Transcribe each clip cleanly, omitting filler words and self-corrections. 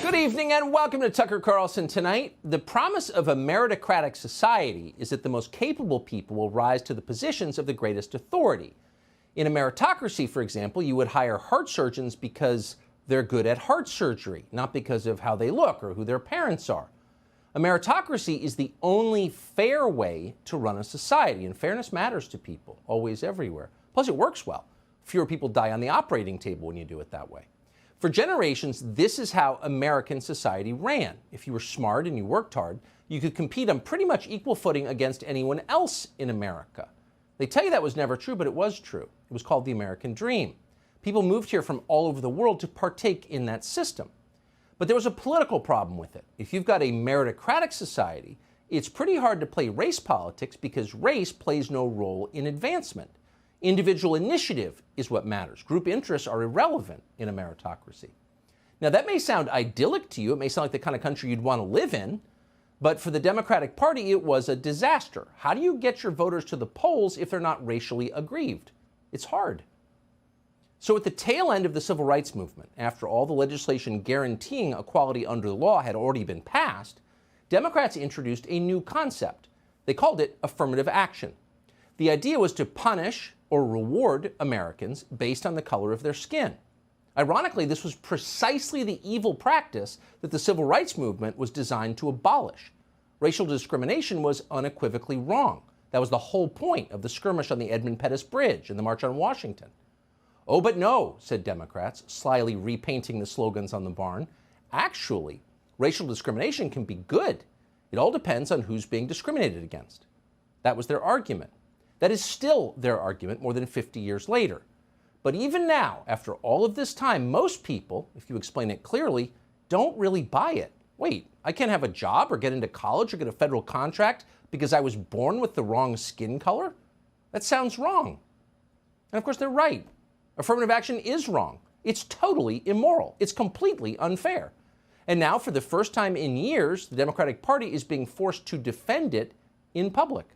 Good evening and welcome to Tucker Carlson Tonight. The promise of a meritocratic society is that the most capable people will rise to the positions of the greatest authority. In a meritocracy, for example, you would hire heart surgeons because they're good at heart surgery, not because of how they look or who their parents are. A meritocracy is the only fair way to run a society, and fairness matters to people, always, everywhere. Plus, it works well. Fewer people die on the operating table when you do it that way. For generations, this is how American society ran. If you were smart and you worked hard, you could compete on pretty much equal footing against anyone else in America. They tell you that was never true, but it was true. It was called the American Dream. People moved here from all over the world to partake in that system. But there was a political problem with it. If you've got a meritocratic society, it's pretty hard to play race politics because race plays no role in advancement. Individual initiative is what matters. Group interests are irrelevant in a meritocracy. Now, that may sound idyllic to you. It may sound like the kind of country you'd want to live in. But for the Democratic Party, it was a disaster. How do you get your voters to the polls if they're not racially aggrieved? It's hard. So at the tail end of the civil rights movement, after all the legislation guaranteeing equality under the law had already been passed, Democrats introduced a new concept. They called it affirmative action. The idea was to punish or reward Americans based on the color of their skin. Ironically, this was precisely the evil practice that the civil rights movement was designed to abolish. Racial discrimination was unequivocally wrong. That was the whole point of the skirmish on the Edmund Pettus Bridge and the March on Washington. Oh, but no, said Democrats, slyly repainting the slogans on the barn. Actually, racial discrimination can be good. It all depends on who's being discriminated against. That was their argument. That is still their argument more than 50 years later. But even now, after all of this time, most people, if you explain it clearly, don't really buy it. Wait, I can't have a job or get into college or get a federal contract because I was born with the wrong skin color? That sounds wrong. And of course, they're right. Affirmative action is wrong. It's totally immoral. It's completely unfair. And now, for the first time in years, the Democratic Party is being forced to defend it in public.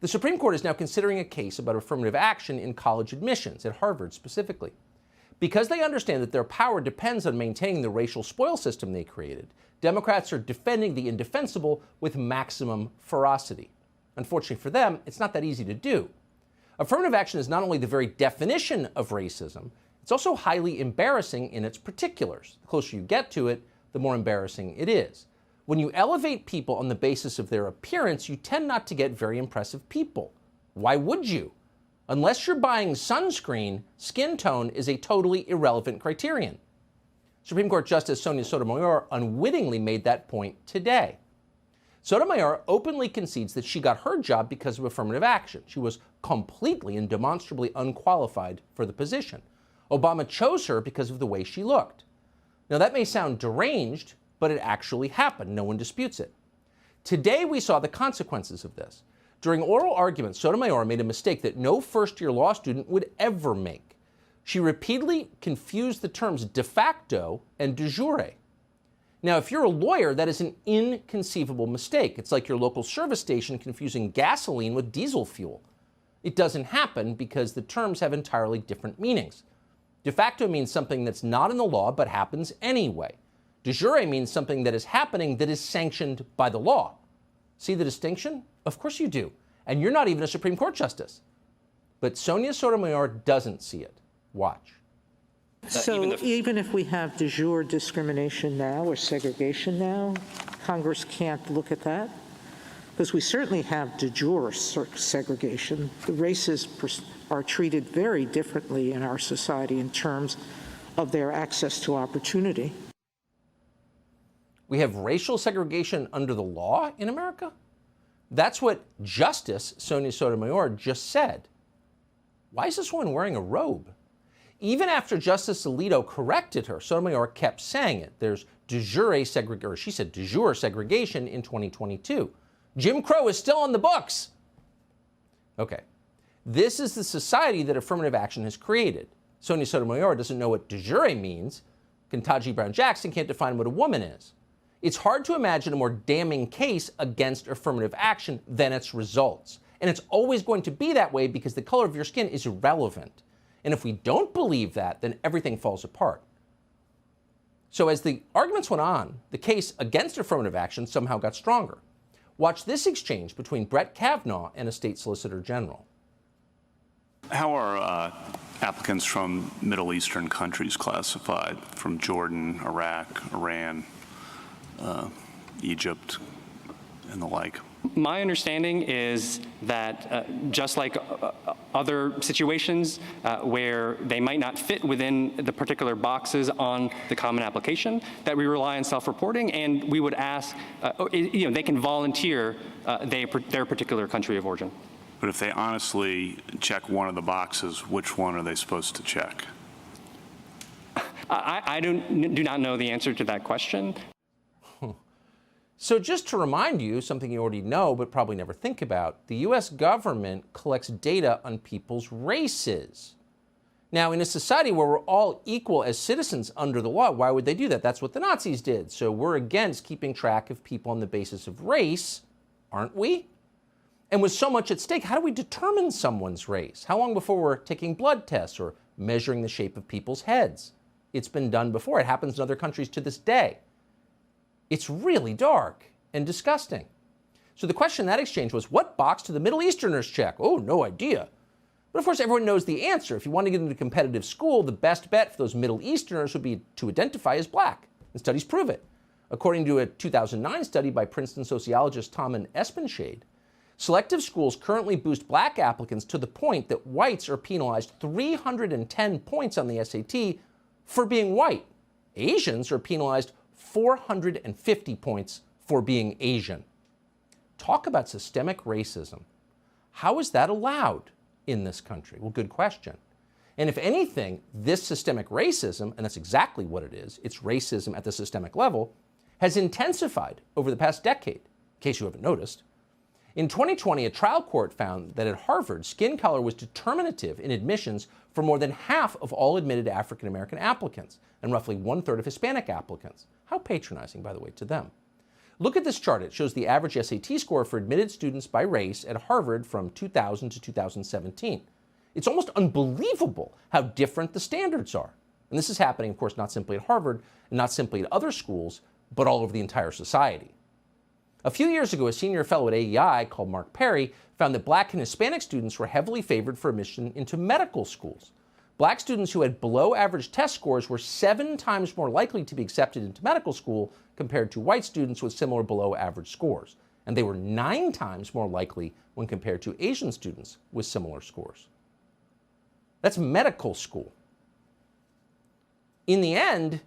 The Supreme Court is now considering a case about affirmative action in college admissions, at Harvard specifically. Because they understand that their power depends on maintaining the racial spoil system they created, Democrats are defending the indefensible with maximum ferocity. Unfortunately for them, it's not that easy to do. Affirmative action is not only the very definition of racism, it's also highly embarrassing in its particulars. The closer you get to it, the more embarrassing it is. When you elevate people on the basis of their appearance, you tend not to get very impressive people. Why would you? Unless you're buying sunscreen, skin tone is a totally irrelevant criterion. Supreme Court Justice Sonia Sotomayor unwittingly made that point today. Sotomayor openly concedes that she got her job because of affirmative action. She was completely and demonstrably unqualified for the position. Obama chose her because of the way she looked. Now, that may sound deranged, but it actually happened. No one disputes it. Today, we saw the consequences of this. During oral arguments, Sotomayor made a mistake that no first-year law student would ever make. She repeatedly confused the terms de facto and de jure. Now, if you're a lawyer, that is an inconceivable mistake. It's like your local service station confusing gasoline with diesel fuel. It doesn't happen because the terms have entirely different meanings. De facto means something that's not in the law but happens anyway. De jure means something that is happening that is sanctioned by the law. See the distinction? Of course you do. And you're not even a Supreme Court justice. But Sonia Sotomayor doesn't see it. Watch. So even if we have de jure discrimination now or segregation now, Congress can't look at that? Because we certainly have de jure segregation. The races are treated very differently in our society in terms of their access to opportunity. We have racial segregation under the law in America? That's what Justice Sonia Sotomayor just said. Why is this woman wearing a robe? Even after Justice Alito corrected her, Sotomayor kept saying it. There's de jure segregation, or she said de jure segregation in 2022. Jim Crow is still on the books. Okay. This is the society that affirmative action has created. Sonia Sotomayor doesn't know what de jure means. Ketanji Brown Jackson can't define what a woman is. It's hard to imagine a more damning case against affirmative action than its results. And it's always going to be that way because the color of your skin is irrelevant. And if we don't believe that, then everything falls apart. So as the arguments went on, the case against affirmative action somehow got stronger. Watch this exchange between Brett Kavanaugh and a state solicitor general. How are applicants from Middle Eastern countries classified, from Jordan, Iraq, Iran, Egypt, and the like? My understanding is that just like other situations where they might not fit within the particular boxes on the common application, that we rely on self-reporting, and we would ask, they can volunteer their particular country of origin. But if they honestly check one of the boxes, which one are they supposed to check? I do not know the answer to that question. So just to remind you, something you already know but probably never think about, the US government collects data on people's races. Now, in a society where we're all equal as citizens under the law, why would they do that? That's what the Nazis did. So we're against keeping track of people on the basis of race, aren't we? And with so much at stake, how do we determine someone's race? How long before we're taking blood tests or measuring the shape of people's heads? It's been done before. It happens in other countries to this day. It's really dark and disgusting. So the question in that exchange was, what box do the Middle Easterners check? Oh, no idea. But of course, everyone knows the answer. If you want to get into a competitive school, the best bet for those Middle Easterners would be to identify as black. And studies prove it. According to a 2009 study by Princeton sociologist Tom Espenshade, selective schools currently boost black applicants to the point that whites are penalized 310 points on the SAT for being white. Asians are penalized 450 points for being Asian. Talk about systemic racism. How is that allowed in this country? Well, good question. And if anything, this systemic racism, and that's exactly what it is, it's racism at the systemic level, has intensified over the past decade, in case you haven't noticed. In 2020, a trial court found that at Harvard, skin color was determinative in admissions for more than half of all admitted African American applicants and roughly 1/3 of Hispanic applicants. How patronizing, by the way, to them. Look at this chart. It shows the average SAT score for admitted students by race at Harvard from 2000 to 2017. It's almost unbelievable how different the standards are. And this is happening, of course, not simply at Harvard and not simply at other schools, but all over the entire society. A few years ago, a senior fellow at AEI called Mark Perry found that black and Hispanic students were heavily favored for admission into medical schools. Black students who had below average test scores were 7 times more likely to be accepted into medical school compared to white students with similar below average scores. And they were 9 times more likely when compared to Asian students with similar scores. That's medical school. In the end,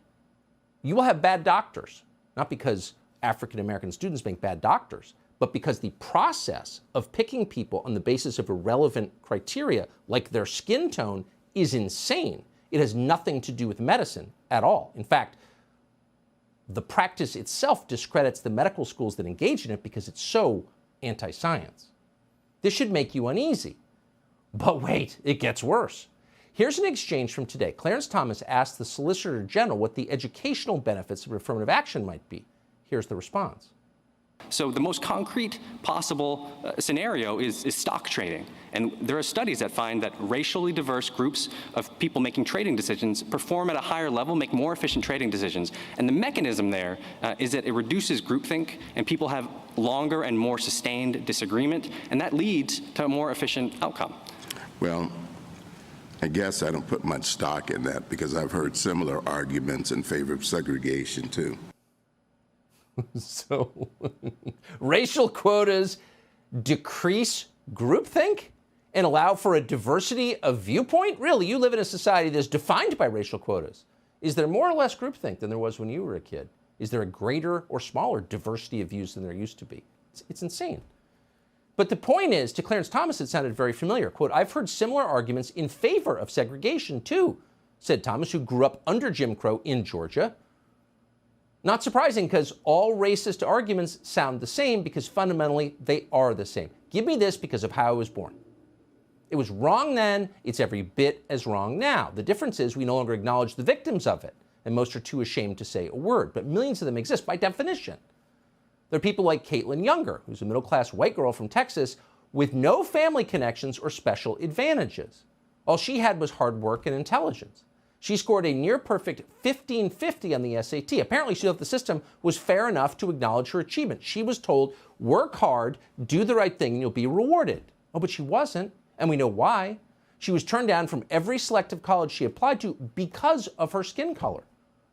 you will have bad doctors, not because African American students make bad doctors, but because the process of picking people on the basis of irrelevant criteria, like their skin tone, is insane. It has nothing to do with medicine at all. In fact, the practice itself discredits the medical schools that engage in it because it's so anti-science. This should make you uneasy. But wait, it gets worse. Here's an exchange from today. Clarence Thomas asked the Solicitor General what the educational benefits of affirmative action might be. Here's the response. So the most concrete possible scenario is stock trading. And there are studies that find that racially diverse groups of people making trading decisions perform at a higher level, make more efficient trading decisions. And the mechanism there is that it reduces groupthink and people have longer and more sustained disagreement, and that leads to a more efficient outcome. Well, I guess I don't put much stock in that because I've heard similar arguments in favor of segregation too. So, racial quotas decrease groupthink and allow for a diversity of viewpoint? Really, you live in a society that's defined by racial quotas. Is there more or less groupthink than there was when you were a kid? Is there a greater or smaller diversity of views than there used to be? It's insane. But the point is, to Clarence Thomas, it sounded very familiar. Quote, I've heard similar arguments in favor of segregation too, said Thomas, who grew up under Jim Crow in Georgia. Not surprising, because all racist arguments sound the same because fundamentally they are the same. Give me this because of how I was born. It was wrong then, it's every bit as wrong now. The difference is we no longer acknowledge the victims of it, and most are too ashamed to say a word, but millions of them exist by definition. There are people like Caitlin Younger, who's a middle-class white girl from Texas with no family connections or special advantages. All she had was hard work and intelligence. She scored a near-perfect 1550 on the SAT. Apparently, she thought the system was fair enough to acknowledge her achievement. She was told, work hard, do the right thing, and you'll be rewarded. Oh, but she wasn't, and we know why. She was turned down from every selective college she applied to because of her skin color.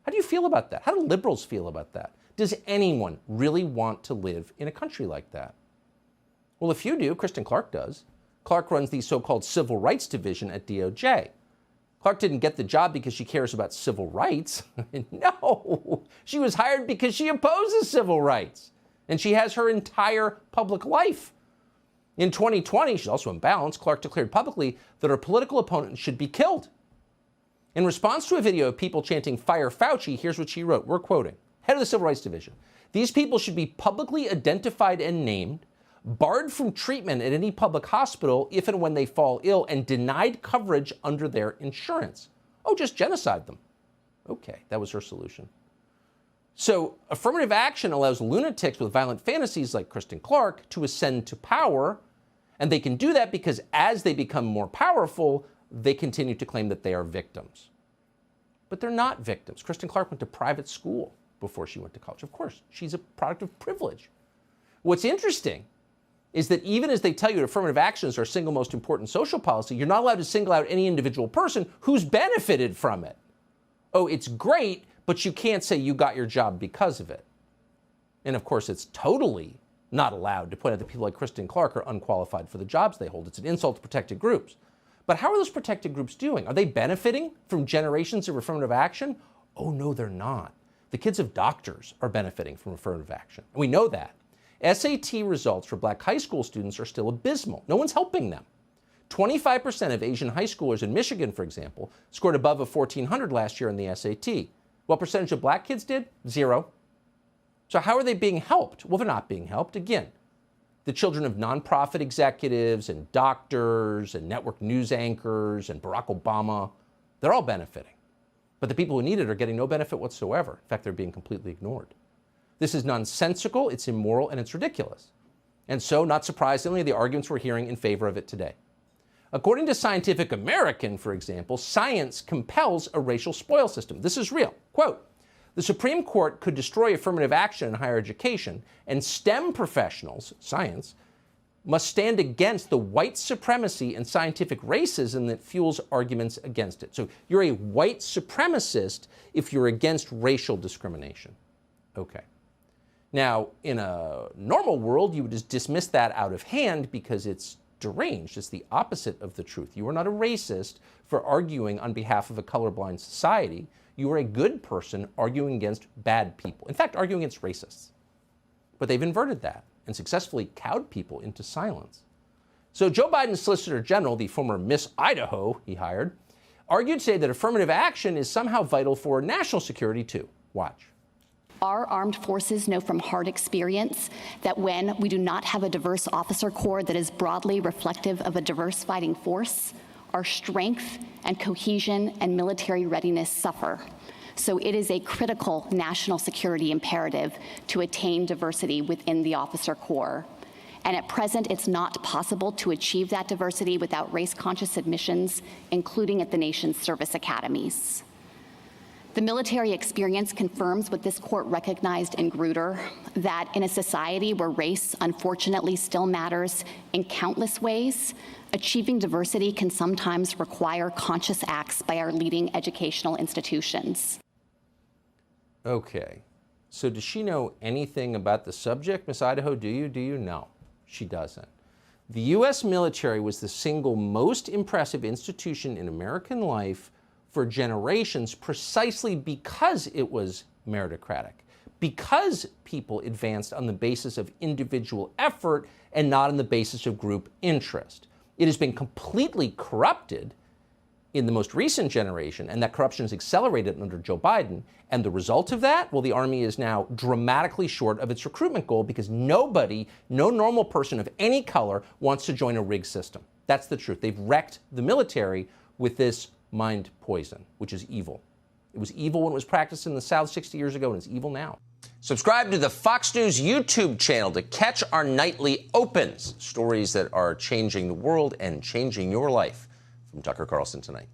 How do you feel about that? How do liberals feel about that? Does anyone really want to live in a country like that? Well, if you do, Kristen Clark does. Clark runs the so-called Civil Rights Division at DOJ. Clark didn't get the job because she cares about civil rights. No, she was hired because she opposes civil rights. And she has her entire public life. In 2020, she's also imbalanced, Clark declared publicly that her political opponent should be killed. In response to a video of people chanting, "Fire Fauci," here's what she wrote. We're quoting. Head of the Civil Rights Division. "These people should be publicly identified and named, barred from treatment at any public hospital if and when they fall ill, and denied coverage under their insurance." Oh, just genocide them. Okay, that was her solution. So affirmative action allows lunatics with violent fantasies like Kristen Clark to ascend to power, and they can do that because as they become more powerful, they continue to claim that they are victims. But they're not victims. Kristen Clark went to private school before she went to college. Of course, she's a product of privilege. What's interesting is that even as they tell you affirmative action is our single most important social policy, you're not allowed to single out any individual person who's benefited from it. Oh, it's great, but you can't say you got your job because of it. And of course, it's totally not allowed to point out that people like Kristen Clark are unqualified for the jobs they hold. It's an insult to protected groups. But how are those protected groups doing? Are they benefiting from generations of affirmative action? Oh, no, they're not. The kids of doctors are benefiting from affirmative action. And we know that. SAT results for black high school students are still abysmal. No one's helping them. 25% of Asian high schoolers in Michigan, for example, scored above a 1400 last year on the SAT. What percentage of black kids did? 0. So how are they being helped? Well, they're not being helped. Again, the children of nonprofit executives and doctors and network news anchors and Barack Obama, they're all benefiting. But the people who need it are getting no benefit whatsoever. In fact, they're being completely ignored. This is nonsensical, it's immoral, and it's ridiculous. And so, not surprisingly, the arguments we're hearing in favor of it today. According to Scientific American, for example, science compels a racial spoil system. This is real. Quote, "The Supreme Court could destroy affirmative action in higher education, and STEM professionals, science, must stand against the white supremacy and scientific racism that fuels arguments against it." So you're a white supremacist if you're against racial discrimination. Okay. Now, in a normal world, you would just dismiss that out of hand because it's deranged. It's the opposite of the truth. You are not a racist for arguing on behalf of a colorblind society. You are a good person arguing against bad people. In fact, arguing against racists. But they've inverted that and successfully cowed people into silence. So Joe Biden's Solicitor General, the former Miss Idaho he hired, argued today that affirmative action is somehow vital for national security too. Watch. Our armed forces know from hard experience that when we do not have a diverse officer corps that is broadly reflective of a diverse fighting force, our strength and cohesion and military readiness suffer. So it is a critical national security imperative to attain diversity within the officer corps. And at present, it's not possible to achieve that diversity without race-conscious admissions, including at the nation's service academies. The military experience confirms what this court recognized in Grutter, that in a society where race unfortunately still matters in countless ways, achieving diversity can sometimes require conscious acts by our leading educational institutions. Okay, so does she know anything about the subject, Miss Idaho? Do you? No, she doesn't. The U.S. military was the single most impressive institution in American life for generations precisely because it was meritocratic, because people advanced on the basis of individual effort and not on the basis of group interest. It has been completely corrupted in the most recent generation, and that corruption is accelerated under Joe Biden. And the result of that, well, the Army is now dramatically short of its recruitment goal because nobody, no normal person of any color wants to join a rigged system. That's the truth. They've wrecked the military with this mind poison, which is evil. It was evil when it was practiced in the South 60 years ago, and it's evil now. Subscribe to the Fox News YouTube channel to catch our nightly opens, stories that are changing the world and changing your life. From Tucker Carlson Tonight.